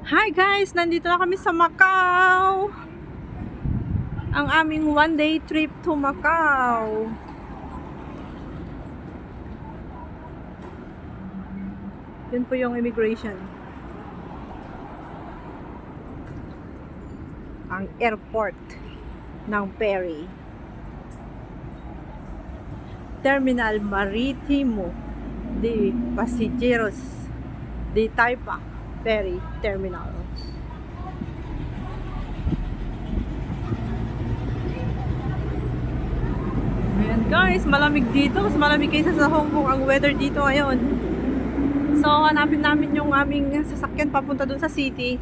Hi guys! Nandito na kami sa Macau! Ang aming one-day trip to Macau. Yun po yung immigration. Ang airport ng Perry. Terminal Maritimo de Pasajeros de Taipa Ferry Terminal. Ayan guys, malamig dito. Mas malamig kaysa sa Hong Kong ang weather dito ngayon. So, hanapin namin yung aming sasakyan papunta dun sa city.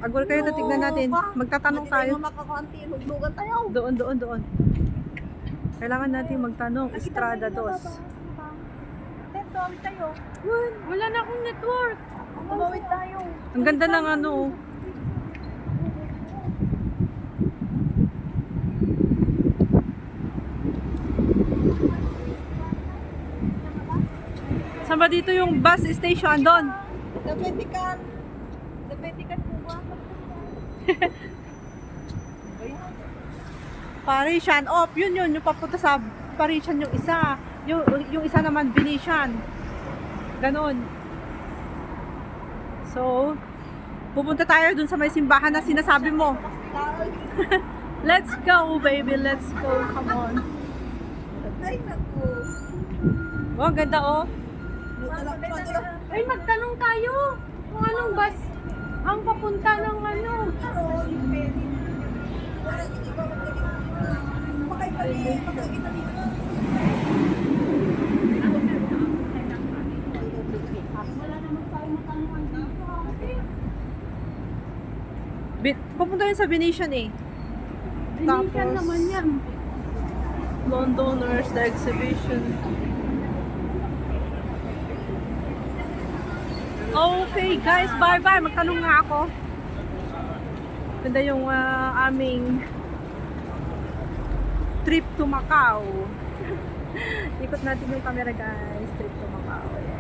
Agwal kayo, tignan natin. Magtatanong tayo. Doon. Kailangan natin magtanong. Estrada 2. Wala na akong network. Tumawid tayo. Ang ganda ng ano. Saan ba dito yung bus station doon? The Vatican. The Vatican po ba? Parisian. Oh, yun. Yung papunta sa Parisian yung isa. Yung isa naman Venetian. Ganon. So, pupunta tayo dun sa may simbahan na sinasabi mo. Let's go, baby. Let's go. Come on. Ay, naku. Oh, ganda oh. Ay, magtanong tayo kung anong bus ang papunta ng ano. Pupunta yun sa Venetian eh. Venetian naman yan. Londoners, the exhibition. Okay guys, bye-bye. Magtanong nga ako. Ganda yung aming trip to Macau. Ikot natin yung camera guys. Trip to Macau. Yeah.